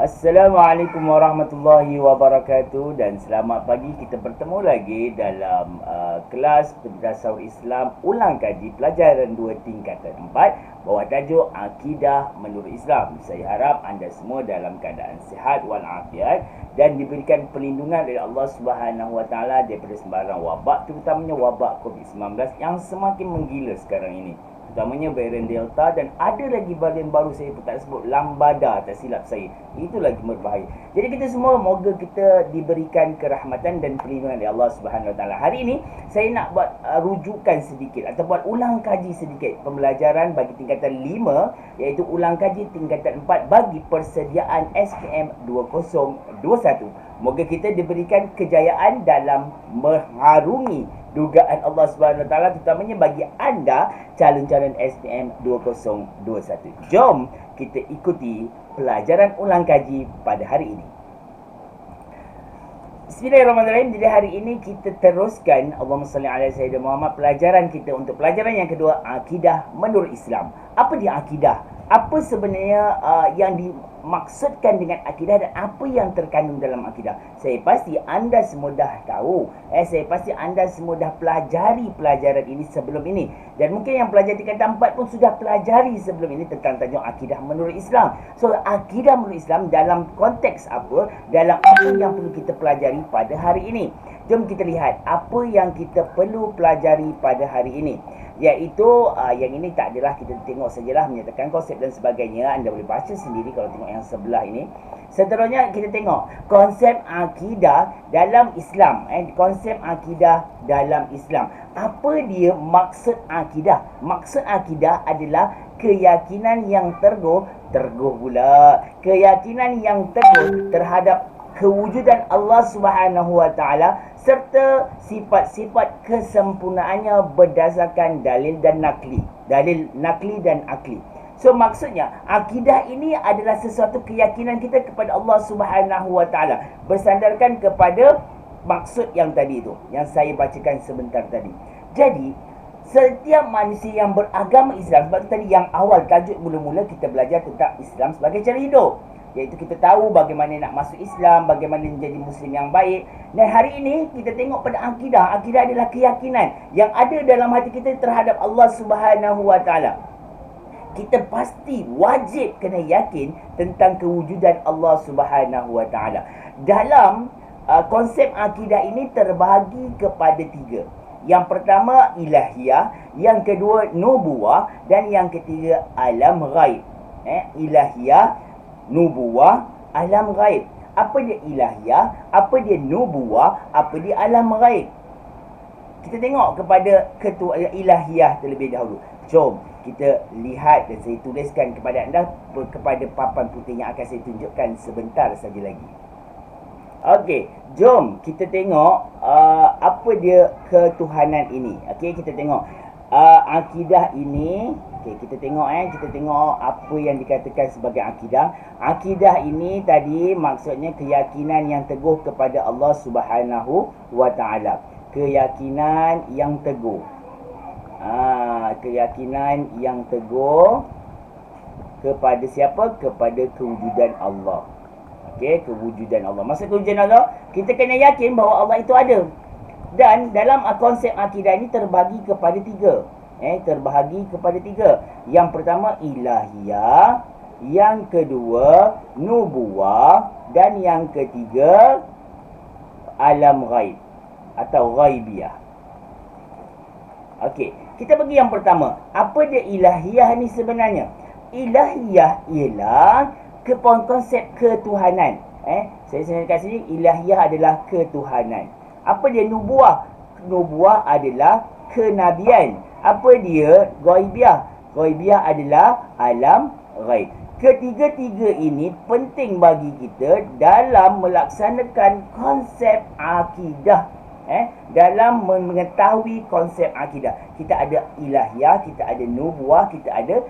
Assalamualaikum warahmatullahi wabarakatuh dan selamat pagi. Kita bertemu lagi dalam kelas Pentasawuf Islam ulang kaji pelajaran 2 tingkatan 4 bawah tajuk Akidah Menurut Islam. Saya harap anda semua dalam keadaan sihat walafiat dan diberikan perlindungan oleh Allah Subhanahu Wa Taala daripada sembarang wabak, terutamanya wabak COVID-19 yang semakin menggila sekarang ini. Utamanya varian Delta dan ada lagi varian baru saya pun tak sebut, Lambada tak silap saya. Itu lagi berbahaya. Jadi kita semua moga kita diberikan kerahmatan dan perlindungan dari Allah Subhanahu Wa Taala. Hari ini saya nak buat rujukan sedikit atau buat ulang kaji sedikit pembelajaran bagi tingkatan 5 iaitu ulang kaji tingkatan 4 bagi persediaan SPM 2021. Moga kita diberikan kejayaan dalam mengharungi dugaan Allah Subhanahu Wa Taala, terutamanya bagi anda calon-calon SPM 2021. Jom kita ikuti pelajaran ulang kaji pada hari ini. Bismillahirrahmanirrahim. Jadi hari ini kita teruskan, Allahumma salli ala Sayyidina Muhammad, pelajaran kita untuk pelajaran yang kedua, Akidah Menurut Islam. Apa dia akidah? Apa sebenarnya yang dimaksudkan dengan akidah dan apa yang terkandung dalam akidah? Saya pasti anda semua dah tahu. Saya pasti anda semua dah pelajari pelajaran ini sebelum ini. Dan mungkin yang pelajar tingkatan 4 pun sudah pelajari sebelum ini tentang tajuk Akidah Menurut Islam. So, Akidah Menurut Islam dalam konteks apa? Dalam apa yang perlu kita pelajari pada hari ini. Jom kita lihat apa yang kita perlu pelajari pada hari ini. Iaitu yang ini tak adalah kita tengok sajalah menyatakan konsep dan sebagainya. Anda boleh baca sendiri kalau tengok yang sebelah ini. Seterusnya kita tengok konsep akidah dalam Islam. Konsep akidah dalam Islam. Apa dia maksud akidah? Maksud akidah adalah keyakinan yang teguh pula. Keyakinan yang teguh terhadap kewujudan Allah Subhanahu Wa Taala serta sifat-sifat kesempurnaannya berdasarkan dalil dan nakli. Dalil nakli dan akli. So maksudnya akidah ini adalah sesuatu keyakinan kita kepada Allah Subhanahu Wa Taala bersandarkan kepada maksud yang tadi itu yang saya bacakan sebentar tadi. Jadi setiap manusia yang beragama Islam, sebab tadi yang awal tajuk mula-mula kita belajar tentang Islam sebagai cara hidup, iaitu kita tahu bagaimana nak masuk Islam, bagaimana menjadi Muslim yang baik. Dan hari ini kita tengok pada akidah. Akidah adalah keyakinan yang ada dalam hati kita terhadap Allah Subhanahu Wa Taala. Kita pasti wajib kena yakin tentang kewujudan Allah Subhanahu Wa Taala. Dalam konsep akidah ini terbahagi kepada 3. Yang pertama ilahiyah, yang kedua nubuwah dan yang ketiga alam ghaib. Ilahiyah, nubuwah, alam ghaib. Apa dia ilahiyah? Apa dia nubuwah? Apa dia alam ghaib? Kita tengok kepada ketua ilahiyah terlebih dahulu. Jom kita lihat dan saya tuliskan kepada anda kepada papan putih yang akan saya tunjukkan sebentar saja lagi. Okey, jom kita tengok apa dia ketuhanan ini. Okey, kita tengok akidah ini. Okey, kita tengok apa yang dikatakan sebagai akidah. Akidah ini tadi maksudnya keyakinan yang teguh kepada Allah Subhanahu Wa Taala. Keyakinan yang teguh. Keyakinan yang teguh kepada siapa? Kepada kewujudan Allah. Okey, kewujudan Allah. Maksud kewujudan Allah, kita kena yakin bahawa Allah itu ada. Dan dalam konsep akidah ini terbagi kepada 3. Terbahagi kepada 3. Yang pertama ilahiyah, yang kedua nubuwah dan yang ketiga alam ghaib atau ghaibiyah. Okey, kita bagi yang pertama. Apa dia ilahiyah ni sebenarnya? Ilahiyah ialah konsep ketuhanan. Saya kat sini ilahiyah adalah ketuhanan. Apa dia nubuwah? Nubuwah adalah kenabian. Apa dia ghaibiyah? Ghaibiyah adalah alam ghaib. Ketiga-tiga ini penting bagi kita dalam melaksanakan konsep akidah. Dalam mengetahui konsep akidah. Kita ada ilahiyah, kita ada nubuwah, kita ada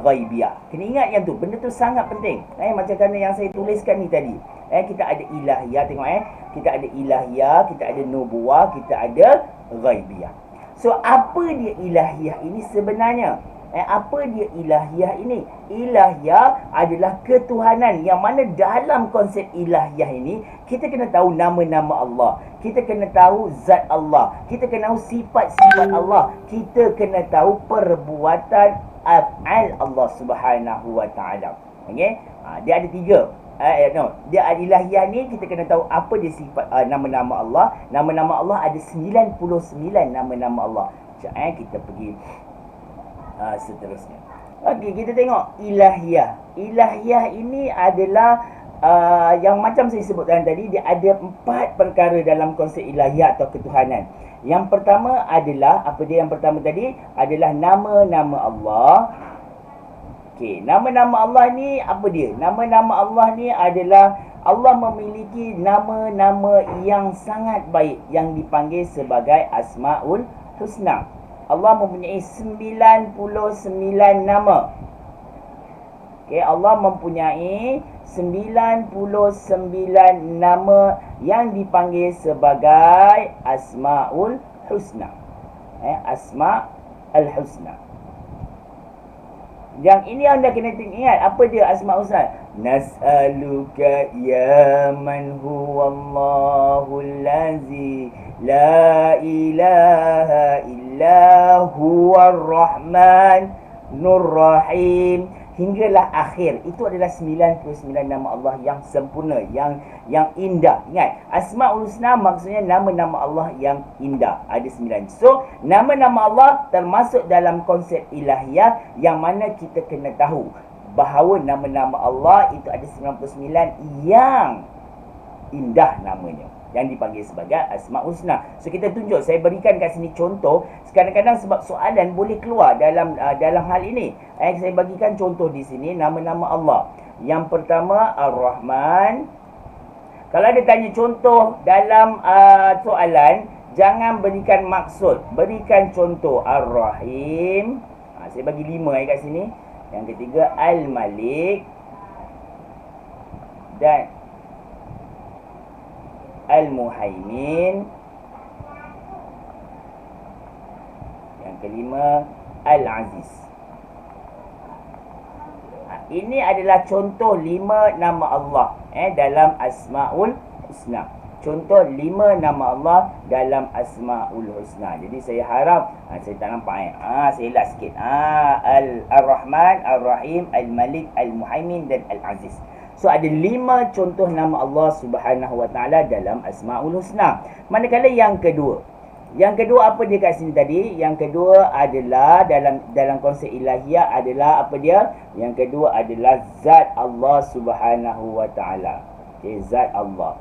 ghaibiyah. Kena ingat yang tu. Benda tu sangat penting. Macam mana yang saya tuliskan ni tadi. Kita ada ilahiyah. Tengok kita ada ilahiyah, kita ada nubuwah, kita ada ghaibiyah. So apa dia ilahiyah ini sebenarnya? Apa dia ilahiyah ini? Ilahiyah adalah ketuhanan, yang mana dalam konsep ilahiyah ini kita kena tahu nama-nama Allah, kita kena tahu zat Allah, kita kena tahu sifat-sifat Allah, kita kena tahu perbuatan af'al Allah Subhanahu wa taala. Okey? Dia ada tiga. Dia ada ilahiyah ni, kita kena tahu apa dia sifat nama-nama Allah. Nama-nama Allah ada 99 nama-nama Allah. Kita pergi seterusnya. Okey, kita tengok ilahiyah. Ilahiyah ini adalah yang macam saya sebutkan tadi, dia ada 4 perkara dalam konsep ilahiyah atau ketuhanan. Yang pertama adalah, apa dia yang pertama tadi? Adalah nama-nama Allah. Okey, nama-nama Allah ni apa dia? Nama-nama Allah ni adalah Allah memiliki nama-nama yang sangat baik yang dipanggil sebagai Asmaul Husna. Allah mempunyai 99 nama. Okey, Allah mempunyai 99 nama yang dipanggil sebagai Asmaul Husna. Asmaul Husna. Yang ini anda kena ingat, apa dia Asmaul Husna? Nas'aluka ya man huwallahu allazi la ilaha illa huwar rahman nur rahim, hinggalah akhir. Itu adalah 99 nama Allah yang sempurna, yang indah. Ingat, Asmaul Husna maksudnya nama-nama Allah yang indah. Ada 9. So, nama-nama Allah termasuk dalam konsep ilahiyah, yang mana kita kena tahu bahawa nama-nama Allah itu ada 99 yang indah namanya, yang dipanggil sebagai Asmaul Husna. So kita tunjuk, saya berikan kat sini contoh. Kadang-kadang sebab soalan boleh keluar dalam hal ini. Saya bagikan contoh di sini nama-nama Allah. Yang pertama Ar-Rahman. Kalau ada tanya contoh dalam soalan, jangan berikan maksud, berikan contoh. Ar-Rahim. Saya bagi 5 kat sini. Yang ketiga Al-Malik dan Al-Muhaimin. Yang kelima Al-Aziz. Ini adalah contoh 5 nama Allah dalam Asmaul Husna. Contoh 5 nama Allah dalam Asmaul Husna. Jadi saya harap saya tak nampak saya elak sikit. Al-Rahman, Al-Rahim, Al-Malik, Al-Muhaimin dan Al-Aziz. So ada 5 contoh nama Allah Subhanahu wa taala dalam Asmaul Husna. Manakala yang kedua apa dia kat sini tadi? Yang kedua adalah dalam konsep ilahiyah adalah apa dia? Yang kedua adalah zat Allah Subhanahu wa taala. Okey, zat Allah.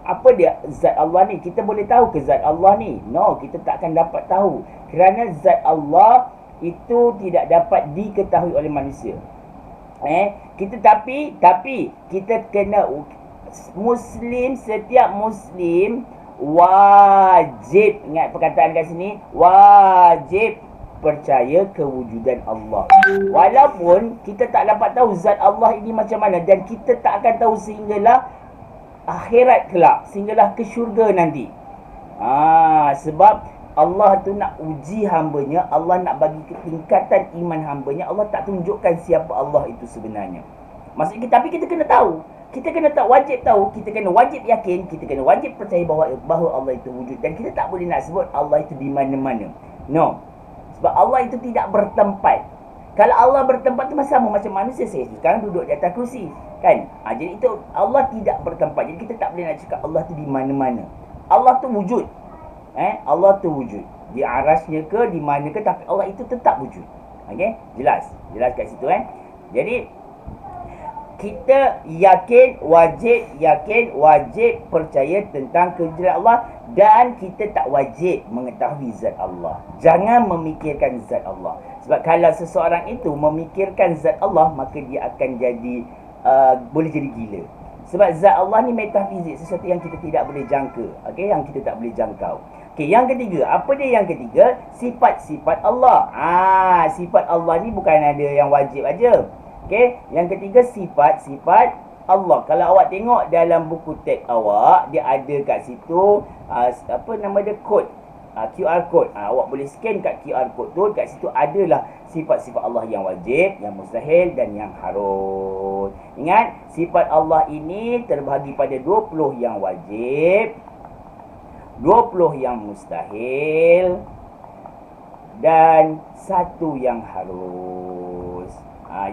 Apa dia zat Allah ni? Kita boleh tahu ke zat Allah ni? No, kita tak akan dapat tahu. Kerana zat Allah itu tidak dapat diketahui oleh manusia. Tapi kita kena, setiap Muslim wajib, ingat perkataan kat sini, wajib percaya kewujudan Allah. Walaupun kita tak dapat tahu zat Allah ini macam mana, dan kita tak akan tahu sehinggalah akhirat kelak, sehinggalah ke syurga nanti. Sebab Allah tu nak uji hambanya, Allah nak bagi ketingkatan iman hambanya. Allah tak tunjukkan siapa Allah itu sebenarnya. Maksudnya, tapi kita kena tahu. Kita kena tak wajib tahu, kita kena wajib yakin, kita kena wajib percaya bahawa Allah itu wujud. Dan kita tak boleh nak sebut Allah itu di mana-mana. No. Sebab Allah itu tidak bertempat. Kalau Allah bertempat tu sama macam manusia saya sekarang duduk di atas kerusi, kan? Jadi itu Allah tidak bertempat. Jadi kita tak boleh nak cakap Allah tu di mana-mana. Allah tu wujud. Allah tu wujud. Di arasnya ke, di mana ke, tapi Allah itu tetap wujud. Okey? Jelas kat situ Jadi kita wajib percaya tentang kewujudan Allah, dan kita tak wajib mengetahui zat Allah. Jangan memikirkan zat Allah. Sebab kalau seseorang itu memikirkan zat Allah, maka dia akan jadi boleh jadi gila. Sebab zat Allah ni metafizik, sesuatu yang kita tidak boleh jangka. Okey, yang kita tak boleh jangkau. Okey, yang ketiga, apa dia yang ketiga? Sifat-sifat Allah. Sifat Allah ni bukan ada yang wajib aja. Okey, yang ketiga sifat-sifat Allah. Kalau awak tengok dalam buku teks awak, dia ada kat situ apa nama dia, kod QR code. Awak boleh scan kat QR code tu, kat situ adalah sifat-sifat Allah yang wajib, yang mustahil dan yang harus. Ingat, sifat Allah ini terbahagi pada 20 yang wajib, 20 yang mustahil dan 1 yang harus.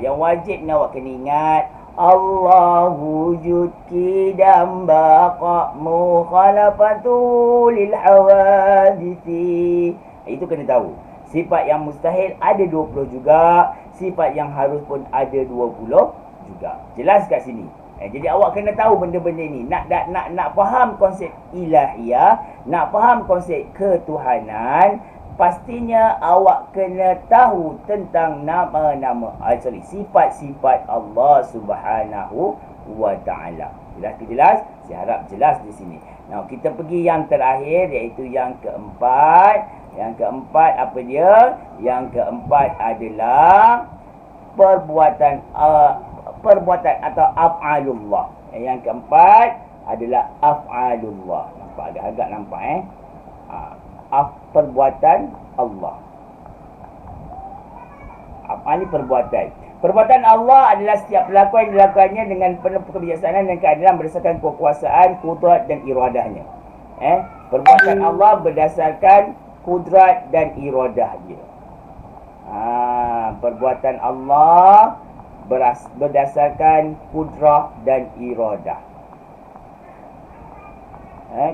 Yang wajib ni awak kena ingat, Allah wujud kidam baqa mukhalafatu lil hawadisi. Itu kena tahu. Sifat yang mustahil ada 20 juga, sifat yang harus pun ada 20 juga. Jelas kat sini. Jadi awak kena tahu benda-benda ni. Nak faham konsep ilahiyah, nak faham konsep ketuhanan, pastinya awak kena tahu tentang sifat-sifat Allah Subhanahu wa Ta'ala. Jelas ke jelas? Saya harap jelas di sini. Nah, kita pergi yang terakhir, iaitu yang keempat. Yang keempat apa dia? Yang keempat adalah perbuatan atau af'alullah. Yang keempat adalah af'alullah. Nampak agak-agak nampak perbuatan Allah. Apa ni perbuatan? Perbuatan Allah adalah setiap perlakuan yang dilakukannya dengan penuh kebijaksanaan dan keadilan berdasarkan kekuasaan, kudrat dan iradahnya. Perbuatan Allah berdasarkan kudrat dan iradah dia. Perbuatan Allah berdasarkan kudrah dan iradah.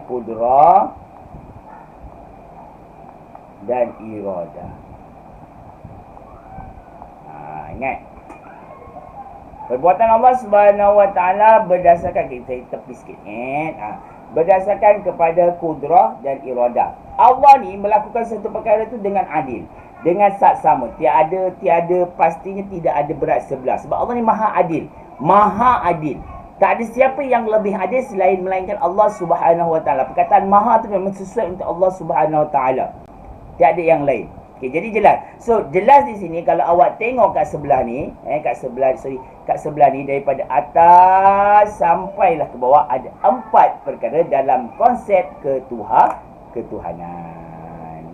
Kudrah dan iradah. Ingat, perbuatan Allah Subhanahu wa Ta'ala berdasarkan, kita tepi sikit, berdasarkan kepada kudrah dan iradah. Allah ni melakukan satu perkara tu dengan adil, dengan saksama. Tiada pastinya tidak ada berat sebelah. Sebab Allah ni maha adil. Maha adil. Tak ada siapa yang lebih adil melainkan Allah Subhanahu wa Ta'ala. Perkataan maha tu memang sesuai untuk Allah Subhanahu wa Ta'ala. Tiada yang lain. Okey, jadi jelas. So, jelas di sini kalau awak tengok kat sebelah ni, kat sebelah ni daripada atas sampailah ke bawah ada 4 perkara dalam konsep ketuhanan.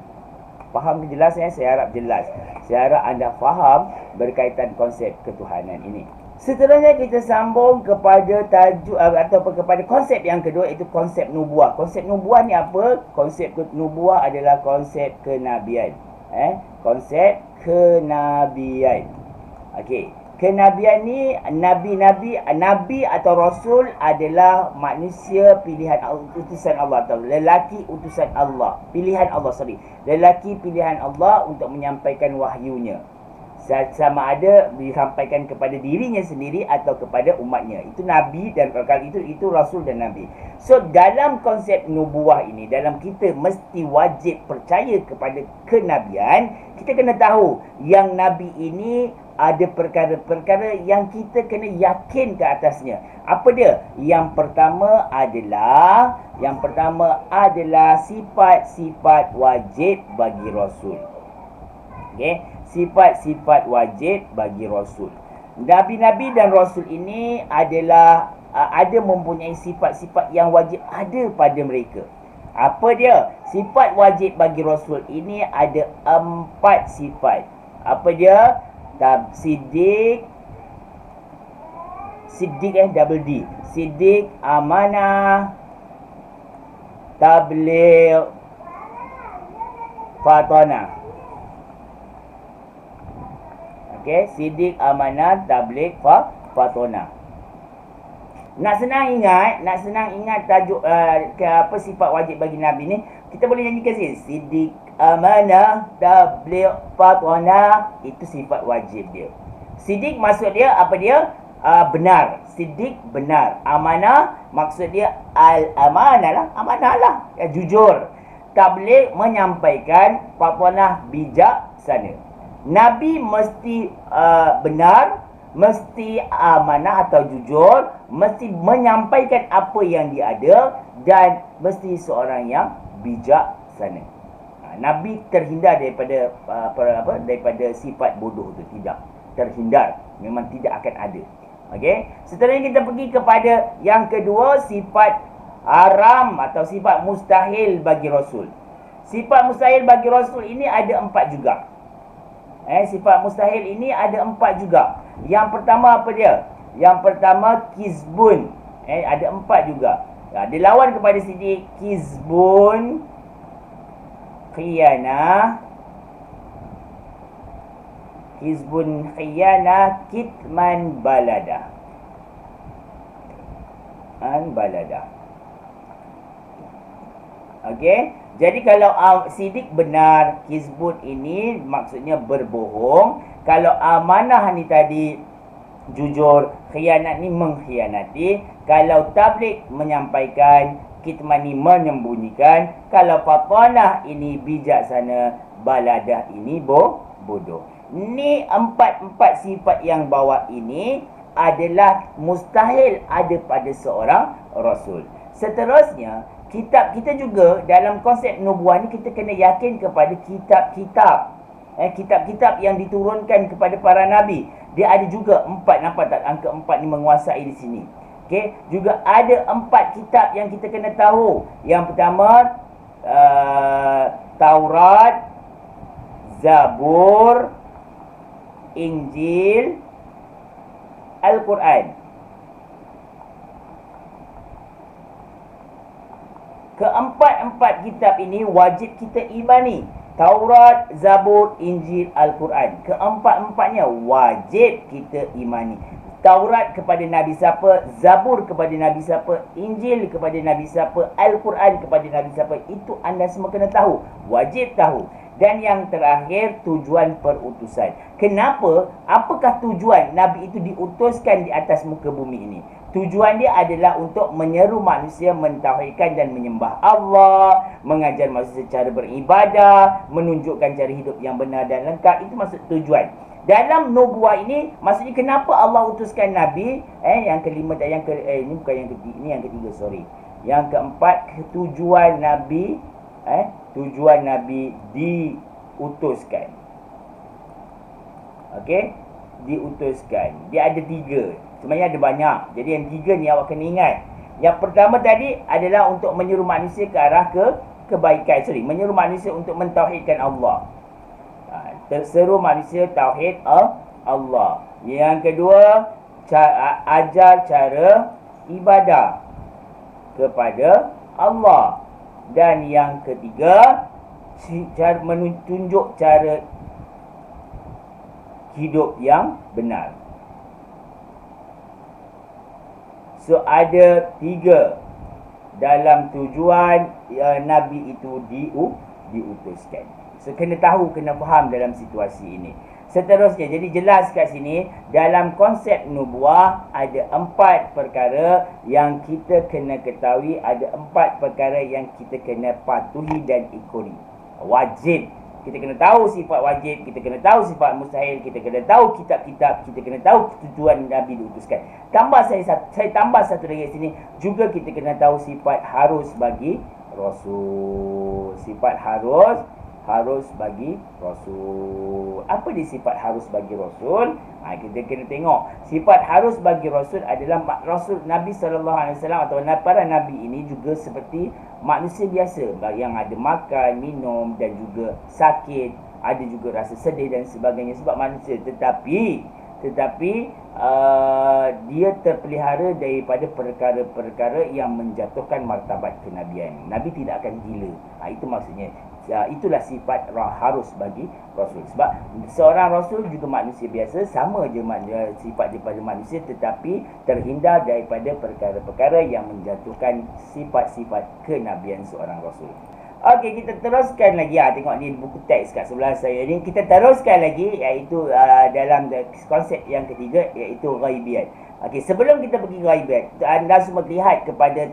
Faham ke jelas? Saya harap jelas. Saya harap anda faham berkaitan konsep ketuhanan ini. Seterusnya kita sambung kepada tajuk atau kepada konsep yang kedua, iaitu konsep nubuah. Konsep nubuah ni apa? Konsep nubuah adalah konsep kenabian. Konsep kenabian. Okey, kenabian ni nabi atau rasul adalah manusia pilihan utusan Allah, atau lelaki utusan Allah. Lelaki pilihan Allah untuk menyampaikan wahyunya. Sama ada disampaikan kepada dirinya sendiri atau kepada umatnya. Itu nabi, dan kalau itu rasul dan nabi. So dalam konsep nubuah ini, dalam kita mesti wajib percaya kepada kenabian. Kita kena tahu yang nabi ini ada perkara-perkara yang kita kena yakin ke atasnya. Apa dia? Yang pertama adalah sifat-sifat wajib bagi rasul. Okey, sifat-sifat wajib bagi rasul. Nabi-nabi dan rasul ini adalah ada mempunyai sifat-sifat yang wajib ada pada mereka. Apa dia? Sifat wajib bagi rasul ini ada 4 sifat. Apa dia? Siddiq, double D. Siddiq, amanah, tabligh, fatanah. Okey, siddiq, amanah, tabligh, fatanah. Nak senang ingat tajuk sifat wajib bagi nabi ni, kita boleh nyanyikan sini. Siddiq, amanah, tabligh, fatanah, itu sifat wajib dia. Siddiq maksud dia apa dia? Benar. Siddiq benar. Amanah maksud dia amanah lah, jujur. Tabligh menyampaikan, fatanah bijaksana. Nabi mesti benar, mesti amanah atau jujur, mesti menyampaikan apa yang dia ada, dan mesti seorang yang bijaksana. Nabi terhindar daripada sifat bodoh tu, tidak terhindar, memang tidak akan ada. Okey, seterusnya kita pergi kepada yang kedua, sifat haram atau sifat mustahil bagi rasul. Sifat mustahil bagi Rasul ini ada 4 juga. Sifat mustahil ini ada 4 juga. Yang pertama apa dia? Yang pertama kizbun. Ada 4 juga. Dia lawan kepada sini kizbun, khiyanah, hizbun khiyana, kitman balada. Balada. Okey. Jadi kalau sidik benar, hizbun ini maksudnya berbohong. Kalau amanah ni tadi jujur, khianat ni mengkhianati. Kalau tabligh menyampaikan, kitman ni menyembunyikan. Kalau fatanah ini bijaksana, baladah ini bodoh. Ni empat sifat yang bawah ini adalah mustahil ada pada seorang Rasul. Seterusnya, kitab kita juga dalam konsep nubuah ni kita kena yakin kepada kitab-kitab. Kitab-kitab yang diturunkan kepada para Nabi. Dia ada juga 4, nampak tak angka 4 ni menguasai di sini. Okey, juga ada 4 kitab yang kita kena tahu. Yang pertama, Taurat, Zabur, Injil, Al-Quran. Keempat-empat kitab ini wajib kita imani. Taurat, Zabur, Injil, Al-Quran. Keempat-empatnya wajib kita imani. Taurat kepada Nabi siapa, Zabur kepada Nabi siapa, Injil kepada Nabi siapa, Al-Quran kepada Nabi siapa. Itu anda semua kena tahu. Wajib tahu. Dan yang terakhir, tujuan perutusan. Kenapa? Apakah tujuan Nabi itu diutuskan di atas muka bumi ini? Tujuan dia adalah untuk menyeru manusia mentauhidkan dan menyembah Allah, mengajar manusia cara beribadah, menunjukkan cara hidup yang benar dan lengkap. Itu maksud tujuan. Dalam nubuah ini, maksudnya kenapa Allah utuskan Nabi? Yang kelima, ini bukan yang ketiga, ini yang ketiga, sorry. Yang keempat, tujuan Nabi, tujuan Nabi diutuskan. Okey, diutuskan. Dia ada 3. Sebenarnya ada banyak. Jadi yang 3 ni awak kena ingat. Yang pertama tadi adalah untuk menyeru manusia ke arah kebaikan. Menyeru manusia untuk mentauhidkan Allah. Terseru manusia tauhid Allah. Yang kedua, ajar cara ibadah kepada Allah. Dan yang ketiga, menunjuk cara hidup yang benar. So ada 3 dalam tujuan Nabi itu diutuskan. So kena tahu, kena faham dalam situasi ini. Seterusnya, jadi jelas kat sini, dalam konsep nubuah ada 4 perkara yang kita kena ketahui, ada 4 perkara yang kita kena patuhi dan ikuti. Wajib. Kita kena tahu sifat wajib, kita kena tahu sifat mustahil, kita kena tahu kitab-kitab, kita kena tahu tujuan Nabi diutuskan. Saya tambah satu lagi sini, juga kita kena tahu sifat harus bagi Rasul. Sifat harus bagi Rasul. Apa dia sifat harus bagi Rasul? Kita kena tengok. Sifat harus bagi Rasul adalah Rasul Nabi SAW atau para Nabi ini juga seperti manusia biasa yang ada makan, minum dan juga sakit, ada juga rasa sedih dan sebagainya sebab manusia. Tetapi dia terpelihara daripada perkara-perkara yang menjatuhkan martabat kenabian. Nabi tidak akan gila. Itu maksudnya. Itulah sifat harus bagi Rasul. Sebab seorang Rasul juga manusia biasa, sama je sifat daripada manusia, tetapi terhindar daripada perkara-perkara yang menjatuhkan sifat-sifat kenabian seorang Rasul. Okey, kita teruskan lagi. Tengok ni buku teks kat sebelah saya ni. Kita teruskan lagi, iaitu dalam konsep yang ketiga, iaitu ghaibiyat. Okey, sebelum kita pergi ghaibiyat, anda semua lihat kepada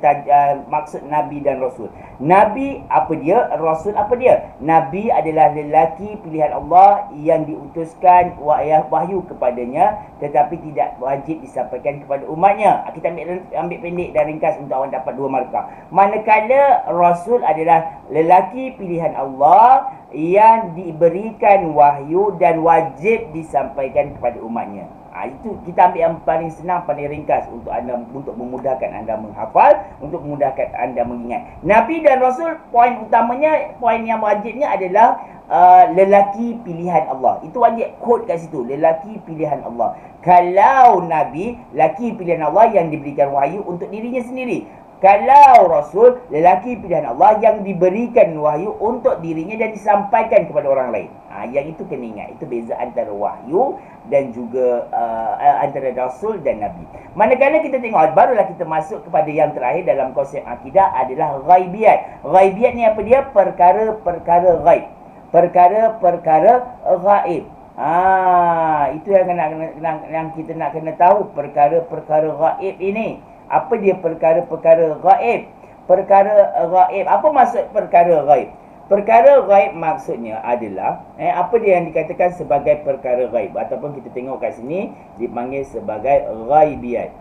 maksud Nabi dan Rasul. Nabi apa dia? Rasul apa dia? Nabi adalah lelaki pilihan Allah yang diutuskan wahyu kepadanya, tetapi tidak wajib disampaikan kepada umatnya. Kita ambil pendek dan ringkas untuk awak dapat 2 markah. Manakala Rasul adalah lelaki pilihan Allah yang diberikan wahyu dan wajib disampaikan kepada umatnya. Itu kita ambil yang paling senang, paling ringkas untuk anda, untuk memudahkan anda menghafal, untuk memudahkan anda mengingat. Nabi dan Rasul, poin utamanya, poin yang wajibnya adalah lelaki pilihan Allah. Itu wajib quote kat situ, lelaki pilihan Allah. Kalau Nabi, lelaki pilihan Allah yang diberikan wahyu untuk dirinya sendiri. Kalau Rasul, lelaki pilihan Allah yang diberikan wahyu untuk dirinya dan disampaikan kepada orang lain. Yang itu kena ingat. Itu beza antara wahyu dan juga antara Rasul dan Nabi. Manakala kita tengok, barulah kita masuk kepada yang terakhir dalam konsep akidah adalah ghaibiyat. Ghaibiyat ni apa dia? Perkara-perkara ghaib. Perkara-perkara ghaib. Itu yang kita nak kena tahu, perkara-perkara ghaib ini. Apa dia perkara-perkara ghaib? Perkara ghaib. Apa maksud perkara ghaib? Perkara ghaib maksudnya adalah apa dia yang dikatakan sebagai perkara ghaib, ataupun kita tengok kat sini dipanggil sebagai ghaibiyat.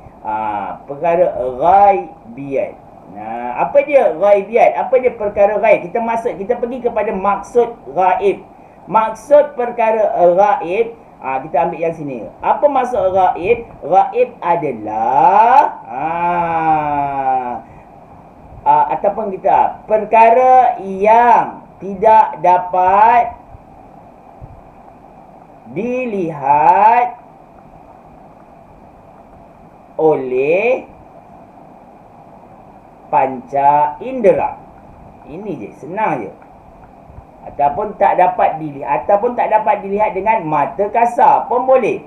Perkara ghaibiyat. Apa dia ghaibiyat? Apa dia perkara ghaib? Kita pergi kepada maksud ghaib. Maksud perkara ghaib, kita ambil yang sini. Apa maksud ghaib? Ghaib adalah ataupun kita perkara yang tidak dapat dilihat oleh panca indera. Ini je, senang je. Ataupun tak dapat dilihat dengan mata kasar pun boleh.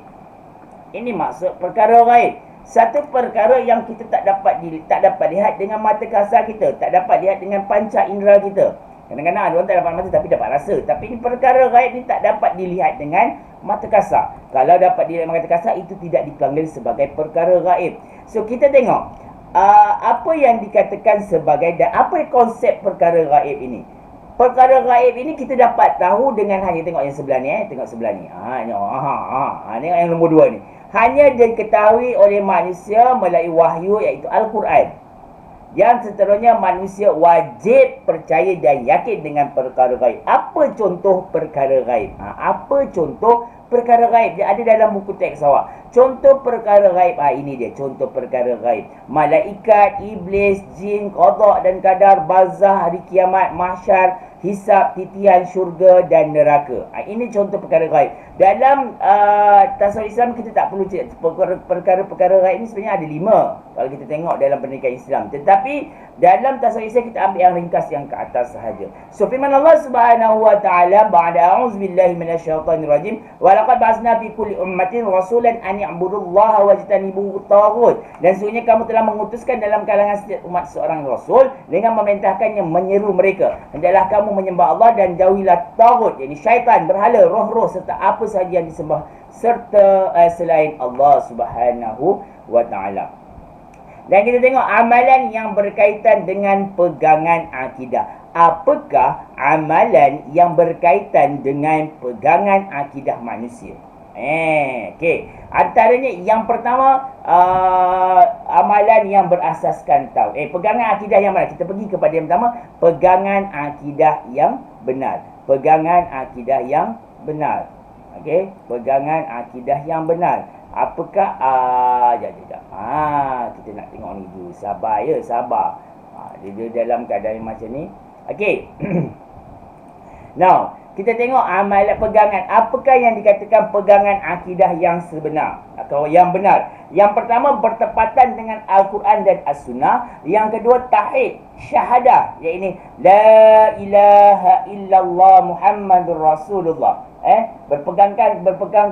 Ini maksud perkara ghaib. Satu perkara yang kita tak dapat lihat dengan mata kasar kita, tak dapat lihat dengan panca indera kita. Kadang-kadang ada orang tak dapat mata tapi dapat rasa. Tapi ini perkara ghaib ni tak dapat dilihat dengan mata kasar. Kalau dapat dilihat dengan mata kasar, itu tidak dipanggil sebagai perkara ghaib. So kita tengok apa yang dikatakan sebagai, dan apa konsep perkara ghaib ini. Perkara ghaib ini kita dapat tahu dengan hanya tengok yang sebelah ni, tengok sebelah ni. Tengok yang nombor 2 ni. Hanya diketahui oleh manusia melalui wahyu, iaitu Al-Quran. Yang seterusnya manusia wajib percaya dan yakin dengan perkara ghaib. Apa contoh perkara ghaib? Apa contoh perkara ghaib? Dia ada dalam buku teks awak. Contoh perkara ghaib, ini dia contoh perkara ghaib. Malaikat, iblis, jin, qada dan qadar, barzah, hari kiamat, mahsyar, hisab, titian, syurga dan neraka. Ini contoh perkara ghaib. Dalam tasawuf Islam kita tak perlu perkara-perkara ghaib ni sebenarnya ada 5 kalau kita tengok dalam pendidikan Islam. Tetapi dalam tasawuf Islam kita ambil yang ringkas yang ke atas sahaja. So firman Allah Subhanahu wa taala, ba'da a'udzubillahi minasyaitonir rajim, wa laqad ba'atsna fi kulli ummatin rasulan an ya'budullaha wajtanibu at-taghut. Dan sesungguhnya kamu telah mengutuskan dalam kalangan setiap umat seorang rasul dengan memerintahkannya menyeru mereka, hendaklah kamu menyembah Allah dan jauhilah taghut, yakni syaitan, berhala, roh-roh serta apa sahaja yang disembah serta selain Allah Subhanahu wa taala. Dan kita tengok amalan yang berkaitan dengan pegangan akidah. Apakah amalan yang berkaitan dengan pegangan akidah manusia? Okey. Antaranya yang pertama, amalan yang berasaskan tauhid. Pegangan akidah yang mana? Kita pergi kepada yang pertama, pegangan akidah yang benar. Pegangan akidah yang benar. Okey, pegangan akidah yang benar. Apakah sekejap. Kita nak tengok ni dulu. Sabar ya, sabar. Dia dalam keadaan macam ni. Okey. Now, kita tengok amalan pegangan. Apakah yang dikatakan pegangan akidah yang sebenar atau yang benar? Yang pertama, bertepatan dengan Al-Quran dan As-Sunnah. Yang kedua, tauhid, syahadah, iaitu la ilaha illallah Muhammadur Rasulullah. Berpegang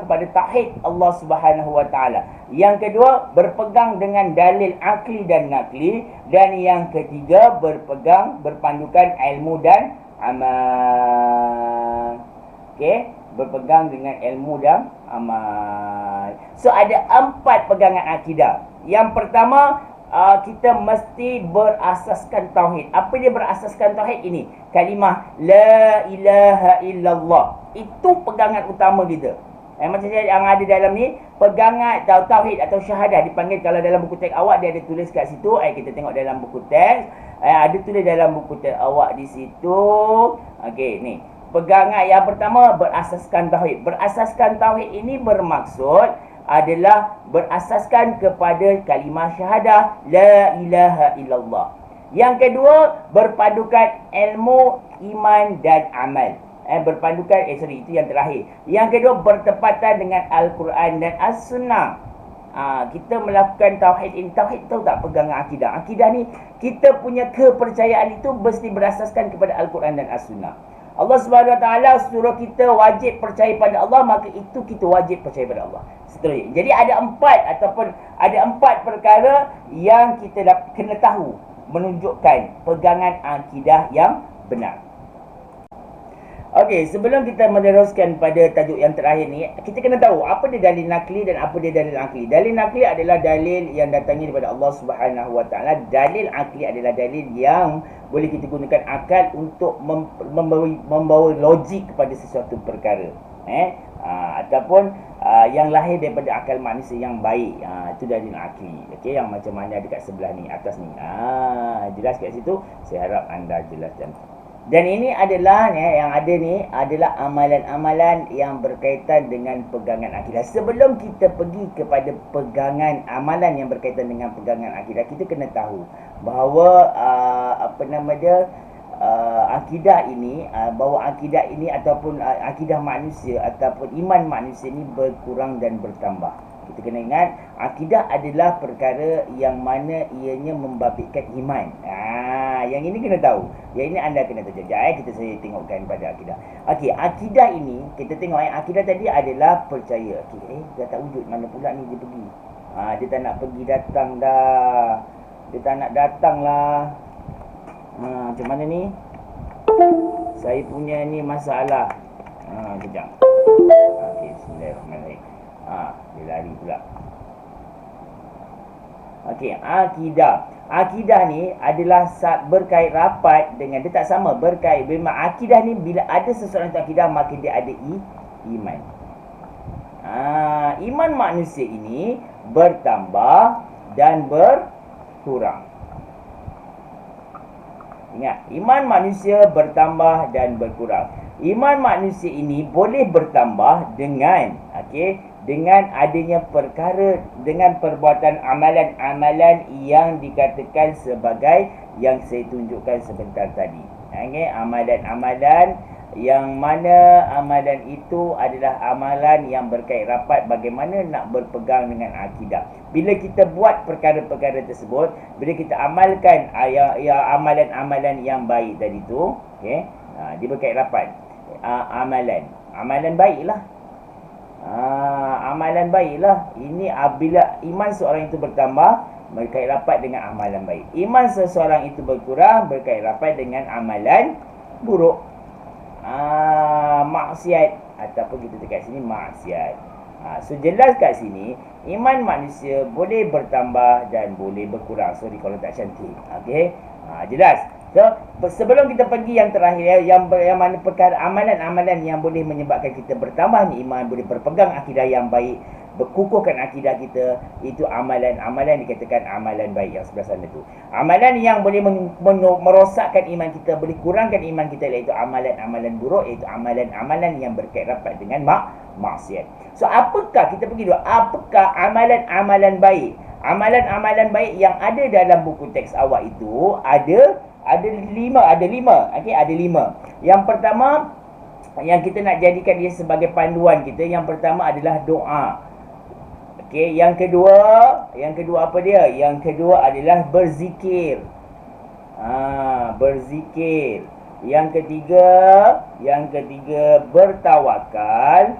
kepada tauhid Allah Subhanahu wa taala. Yang kedua, berpegang dengan dalil akli dan nakli. Dan yang ketiga, berpandukan ilmu dan amal. Okey, berpegang dengan ilmu dan amal. So ada 4 pegangan akidah. Yang pertama, kita mesti berasaskan tauhid. Apa dia berasaskan tauhid ini? Kalimah la ilaha illallah. Itu pegangan utama kita. Macam yang ada dalam ni, pegangan tauhid atau syahadah dipanggil, kalau dalam buku teks awak dia ada tulis kat situ. Kita tengok dalam buku teks, ada tulis dalam buku teks awak di situ. Okey, ni. Pegangan yang pertama, berasaskan tauhid. Berasaskan tauhid ini bermaksud adalah berasaskan kepada kalimah syahadah la ilaha illallah. Yang kedua, berpadukan ilmu, iman dan amal. Itu yang terakhir. Yang kedua, bertepatan dengan Al-Quran dan As-Sunnah. Kita melakukan tauhid ini. Tauhid tahu tak pegangan akidah? Akidah ni, kita punya kepercayaan itu mesti berasaskan kepada Al-Quran dan As-Sunnah. Allah Subhanahu Wa Taala suruh kita wajib percaya pada Allah, maka itu kita wajib percaya pada Allah. Seterusnya. Jadi ada empat perkara yang kita kena tahu menunjukkan pegangan akidah yang benar. Okey, sebelum kita meneruskan pada tajuk yang terakhir ni, kita kena tahu apa dia dalil nakli dan apa dia dalil akli. Dalil nakli adalah dalil yang datangnya daripada Allah Subhanahu Wa Taala. Dalil akli adalah dalil yang boleh kita gunakan akal untuk membawa logik kepada sesuatu perkara. Ataupun yang lahir daripada akal manusia yang baik. Itu dalil akli. Okey, yang macam mana dekat sebelah ni, atas ni. Jelas kat situ. Saya harap anda jelaskan. Dan ini adalah yang ada ni adalah amalan-amalan yang berkaitan dengan pegangan akidah. Sebelum kita pergi kepada pegangan amalan yang berkaitan dengan pegangan akidah, kita kena tahu bahawa akidah ini ataupun akidah manusia ataupun iman manusia ini berkurang dan bertambah. Kita kena ingat, akidah adalah perkara yang mana ianya membabitkan iman. Yang ini kena tahu. Yang ini anda kena tahu. Kita saya tengokkan pada akidah. Okey, akidah ini, kita tengok akidah tadi adalah percaya. Okey, dah tak wujud, mana pula ni dia pergi. Dia tak nak pergi datang dah. Dia tak nak datang lah. Macam mana ni? Saya punya ni masalah. Kejap. Okey, bismillahirrahmanirrahim. Dia lari pula. Okey, akidah. Akidah ni adalah berkait rapat dengan, dia tak sama, berkait. Memang akidah ni bila ada seseorang tu akidah, maka dia ada iman. Iman manusia ini bertambah dan berkurang. Ingat, iman manusia bertambah dan berkurang. Iman manusia ini boleh bertambah dengan dengan adanya perkara, dengan perbuatan amalan-amalan yang dikatakan sebagai yang saya tunjukkan sebentar tadi. Amalan-amalan yang mana amalan itu adalah amalan yang berkait rapat bagaimana nak berpegang dengan akidah. Bila kita buat perkara-perkara tersebut, bila kita amalkan amalan-amalan yang baik tadi tu, dia berkait rapat. Amalan baiklah. Amalan baiklah. Ini bila iman seorang itu bertambah, berkait rapat dengan amalan baik. Iman seseorang itu berkurang, berkait rapat dengan amalan buruk. Maksiat, ataupun kita dekat sini maksiat. So jelas kat sini, iman manusia boleh bertambah dan boleh berkurang. Sorry kalau tak cantik. Okey, jelas. So, sebelum kita pergi yang terakhir, yang mana perkara amalan-amalan yang boleh menyebabkan kita bertambahnya iman, boleh berpegang akidah yang baik, berkukuhkan akidah kita, itu amalan-amalan dikatakan amalan baik yang sebelah sana tu. Amalan yang boleh merosakkan iman kita, boleh kurangkan iman kita, iaitu amalan-amalan buruk, iaitu amalan-amalan yang berkait rapat dengan maksiat. So, apakah, kita pergi dulu, apakah amalan-amalan baik? Amalan-amalan baik yang ada dalam buku teks awak itu ada lima. Okey, ada lima. Yang pertama yang kita nak jadikan dia sebagai panduan kita, yang pertama adalah doa. Okey, yang kedua apa dia? Yang kedua adalah berzikir. Berzikir. Yang ketiga bertawakal,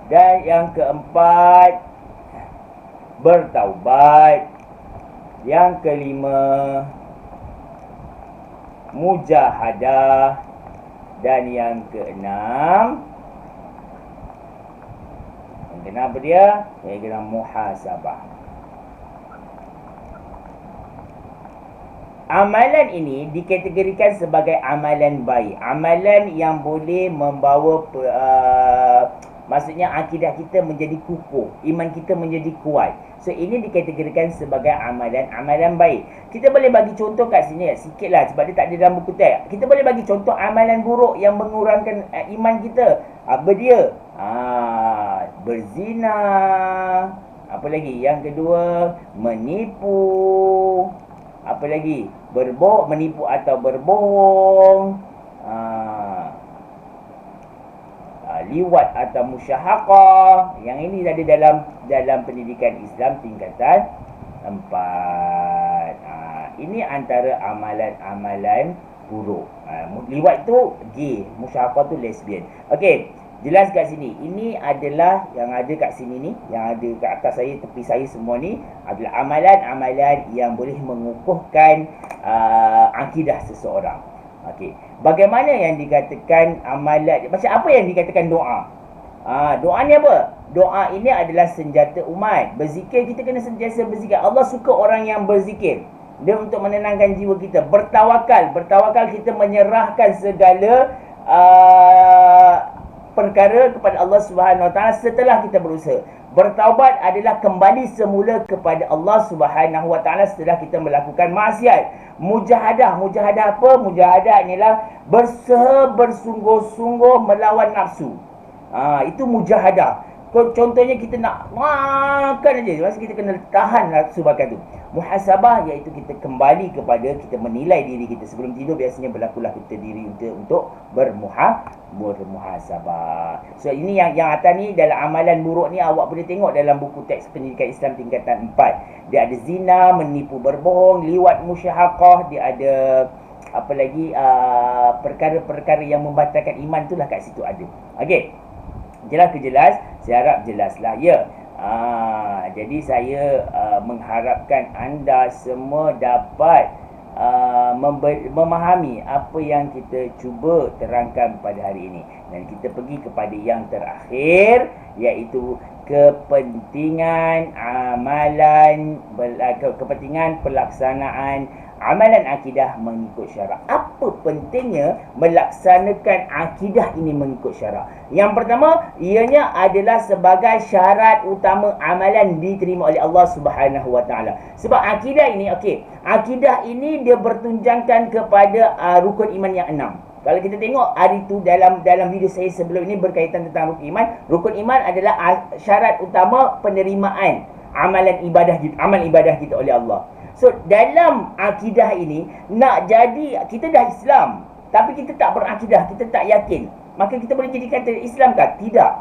dan yang keempat bertaubat. Yang kelima mujahadah, dan yang keenam apa dia? Yang kena muhasabah. Amalan ini dikategorikan sebagai amalan baik, amalan yang boleh membawa maksudnya akidah kita menjadi kukuh, iman kita menjadi kuat. So ini dikategorikan sebagai amalan-amalan baik. Kita boleh bagi contoh kat sini sikit lah, sebab dia tak ada dalam buku teks. Kita boleh bagi contoh amalan buruk yang mengurangkan iman kita. Apa dia? Berzina, Apa lagi? Yang kedua, menipu. Apa lagi? Menipu atau berbohong. Liwat atau musyahaqah. Yang ini ada dalam pendidikan Islam tingkatan 4. Ini antara amalan-amalan buruk. Liwat tu gay, musyahaqah tu lesbian. Okey, jelas kat sini. Ini adalah yang ada kat sini ni, yang ada kat atas saya, tepi saya semua ni adalah amalan-amalan yang boleh mengukuhkan akidah seseorang. Okey, bagaimana yang dikatakan amalan, macam apa yang dikatakan doa? Doa ni apa? Doa ini adalah senjata umat. Berzikir, kita kena sentiasa berzikir. Allah suka orang yang berzikir. Dia untuk menenangkan jiwa kita. Bertawakal kita menyerahkan segala perkara kepada Allah Subhanahu Wa Taala setelah kita berusaha. Bertaubat adalah kembali semula kepada Allah Subhanahu Wa Taala setelah kita melakukan maksiat. Mujahadah apa? Mujahadah inilah berusaha bersungguh-sungguh melawan nafsu. Itu mujahadah. Contohnya kita nak makan aja, masa kita kena tahan nafsu makan tu. Muhasabah iaitu kita kembali kepada, kita menilai diri kita sebelum tidur. Biasanya berlakulah kita diri untuk bermuhasabah. So ini yang atas ni, dalam amalan buruk ni awak boleh tengok dalam buku teks pendidikan Islam tingkatan 4. Dia ada zina, menipu, berbohong, liwat, musyahaqah, dia ada apa lagi, perkara-perkara yang membatalkan iman, itulah kat situ ada. Okey, jelas ke jelas? Saya harap jelaslah ya. Jadi saya mengharapkan anda semua dapat memahami apa yang kita cuba terangkan pada hari ini. Dan kita pergi kepada yang terakhir, iaitu kepentingan kepentingan pelaksanaan amalan akidah mengikut syarak. Apa pentingnya melaksanakan akidah ini mengikut syarak? Yang pertama, ianya adalah sebagai syarat utama amalan diterima oleh Allah Subhanahu Wa Taala. Sebab akidah ini, akidah ini dia bertunjangkan kepada rukun iman yang 6. Kalau kita tengok hari tu dalam video saya sebelum ini berkaitan tentang rukun iman. Rukun iman adalah syarat utama penerimaan amal ibadah kita oleh Allah. So dalam akidah ini, nak jadi, kita dah Islam tapi kita tak berakidah, kita tak yakin, maka kita boleh jadikan Islam kan? Tidak.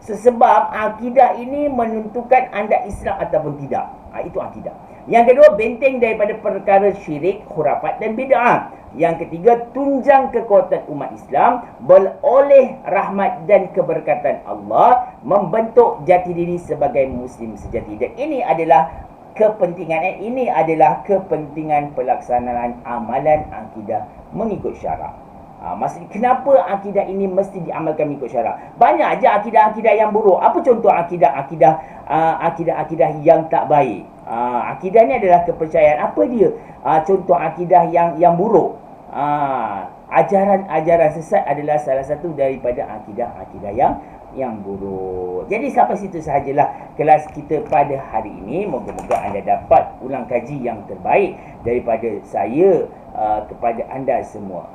Sebab akidah ini menentukan anda Islam ataupun tidak. Itu akidah. Yang kedua, benteng daripada perkara syirik, khurafat dan bid'ah. Yang ketiga, tunjang kekuatan umat Islam, beroleh rahmat dan keberkatan Allah, membentuk jati diri sebagai Muslim sejati. Dan ini adalah kepentingan pelaksanaan amalan akidah mengikut syarak. Maksudnya kenapa akidah ini mesti diamalkan mengikut syarak? Banyak aja akidah-akidah yang buruk. Apa contoh akidah-akidah yang tak baik? Akidah ni adalah kepercayaan. Apa dia? Contoh akidah yang buruk. Ajaran sesat adalah salah satu daripada akidah-akidah yang buruk. Jadi sampai situ sahajalah kelas kita pada hari ini. Moga-moga anda dapat ulang kaji yang terbaik daripada saya kepada anda semua.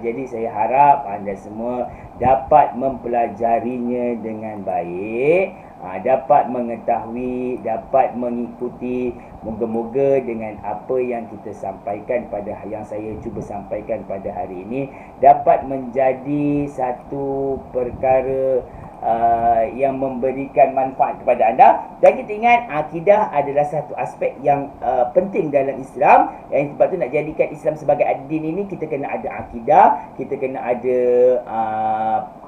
Jadi saya harap anda semua dapat mempelajarinya dengan baik, dapat mengetahui, dapat mengikuti. Moga-moga dengan apa yang kita sampaikan yang saya cuba sampaikan pada hari ini dapat menjadi satu perkara yang memberikan manfaat kepada anda. Dan kita ingat, akidah adalah satu aspek yang penting dalam Islam. Yang sebab tu nak jadikan Islam sebagai ad-din ini, kita kena ada akidah, kita kena ada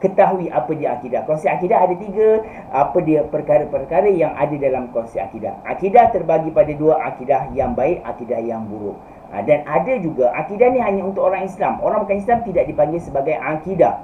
ketahui apa dia akidah. Konsep akidah ada 3. Apa dia perkara-perkara yang ada dalam konsep akidah? Akidah terbagi pada 2, akidah yang baik, akidah yang buruk. Dan ada juga akidah ni hanya untuk orang Islam. Orang bukan Islam tidak dipanggil sebagai akidah.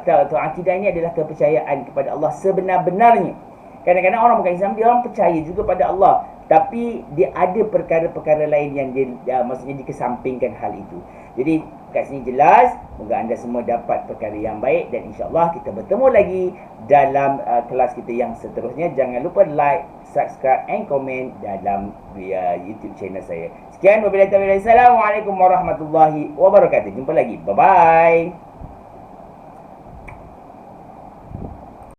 Tahu akidah ini adalah kepercayaan kepada Allah sebenar-benarnya. Kadang-kadang orang bukan Islam, dia orang percaya juga pada Allah, tapi dia ada perkara-perkara lain yang dia maksudnya dikesampingkan hal itu. Jadi kat sini jelas. Moga anda semua dapat perkara yang baik, dan insya-Allah kita bertemu lagi dalam kelas kita yang seterusnya. Jangan lupa like, subscribe and comment dalam YouTube channel saya. Sekian, wabillahi taufiq. Assalamualaikum warahmatullahi wabarakatuh. Jumpa lagi. Bye bye.